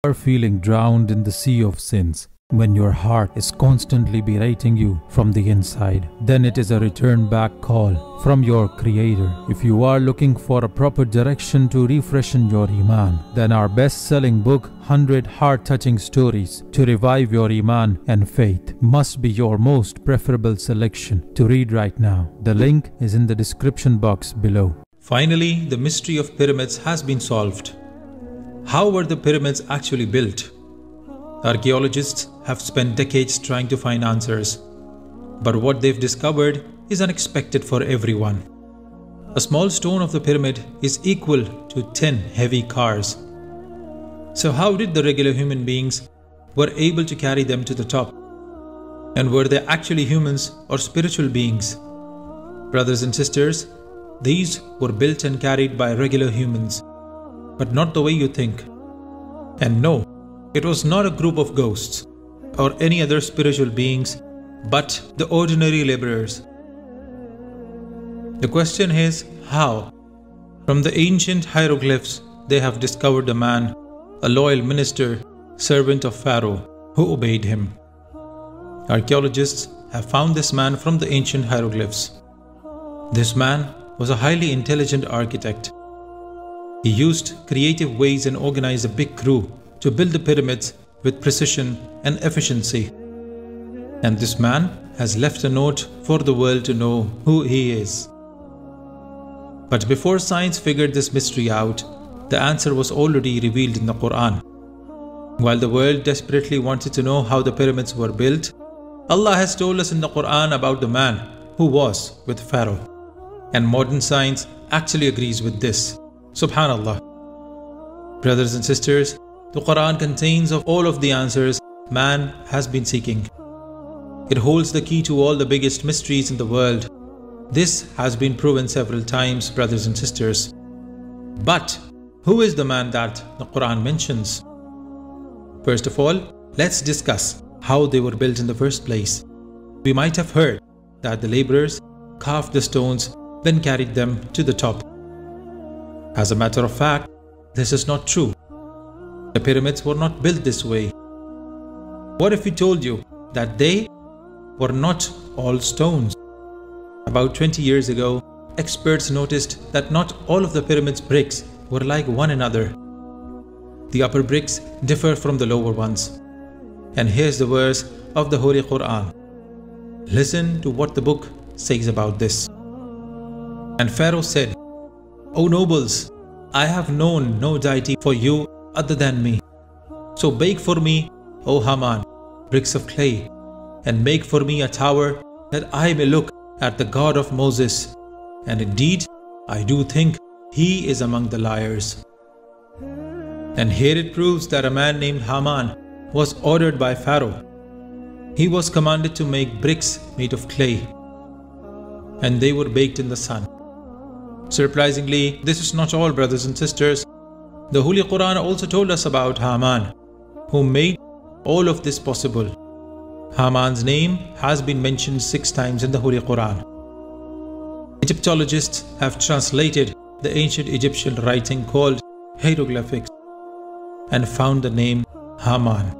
are feeling drowned in the sea of sins, when your heart is constantly berating you from the inside, then it is a return back call from your Creator. If you are looking for a proper direction to refreshen your Iman, then our best-selling book, 100 Heart-Touching Stories to Revive Your Iman and Faith, must be your most preferable selection to read right now. The link is in the description box below. Finally, the mystery of pyramids has been solved. How were the pyramids actually built? Archaeologists have spent decades trying to find answers, but what they've discovered is unexpected for everyone. A small stone of the pyramid is equal to 10 heavy cars. So how did the regular human beings were able to carry them to the top? And were they actually humans or spiritual beings? Brothers and sisters, these were built and carried by regular humans, but not the way you think. And no, it was not a group of ghosts or any other spiritual beings, but the ordinary laborers. The question is, how? From the ancient hieroglyphs, they have discovered a man, a loyal minister, servant of Pharaoh, who obeyed him. Archaeologists have found this man from the ancient hieroglyphs. This man was a highly intelligent architect. He used creative ways and organized a big crew to build the pyramids with precision and efficiency. And this man has left a note for the world to know who he is. But before science figured this mystery out, the answer was already revealed in the Quran. While the world desperately wanted to know how the pyramids were built, Allah has told us in the Quran about the man who was with Pharaoh. And modern science actually agrees with this. Subhanallah. Brothers and sisters, the Quran contains of all of the answers man has been seeking. It holds the key to all the biggest mysteries in the world. This has been proven several times, brothers and sisters. But who is the man that the Quran mentions? First of all, let's discuss how they were built in the first place. We might have heard that the laborers carved the stones, then carried them to the top. As a matter of fact, this is not true. The pyramids were not built this way. What if we told you that they were not all stones? About 20 years ago, experts noticed that not all of the pyramid's bricks were like one another. The upper bricks differ from the lower ones. And here's the verse of the Holy Quran. Listen to what the book says about this. And Pharaoh said, O nobles, I have known no deity for you other than me. So bake for me, O Haman, bricks of clay, and make for me a tower that I may look at the God of Moses. And indeed, I do think he is among the liars. And here it proves that a man named Haman was ordered by Pharaoh. He was commanded to make bricks made of clay, and they were baked in the sun. Surprisingly, this is not all, brothers and sisters. The Holy Quran also told us about Haman, who made all of this possible. Haman's name has been mentioned 6 times in the Holy Quran. Egyptologists have translated the ancient Egyptian writing called hieroglyphics and found the name Haman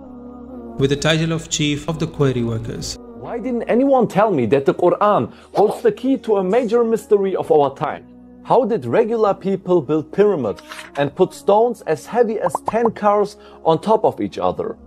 with the title of Chief of the Quarry Workers. Why didn't anyone tell me that the Quran holds the key to a major mystery of our time? How did regular people build pyramids and put stones as heavy as 10 cars on top of each other?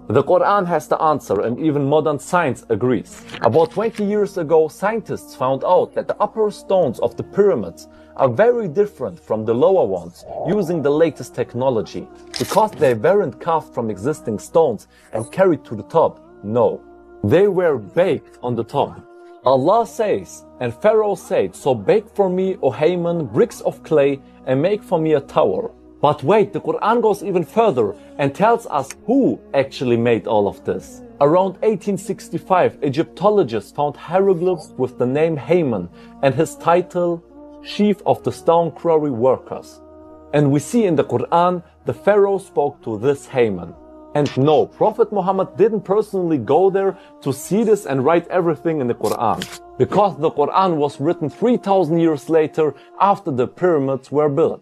The Quran has the answer, and even modern science agrees. About 20 years ago, scientists found out that the upper stones of the pyramids are very different from the lower ones using the latest technology. Because they weren't carved from existing stones and carried to the top. No, they were baked on the top. Allah says, and Pharaoh said, so bake for me, O Haman, bricks of clay, and make for me a tower. But wait, the Quran goes even further and tells us who actually made all of this. Around 1865, Egyptologists found hieroglyphs with the name Haman and his title, Chief of the Stone Quarry Workers. And we see in the Quran, the Pharaoh spoke to this Haman. And no, Prophet Muhammad didn't personally go there to see this and write everything in the Quran. Because the Quran was written 3,000 years later after the pyramids were built.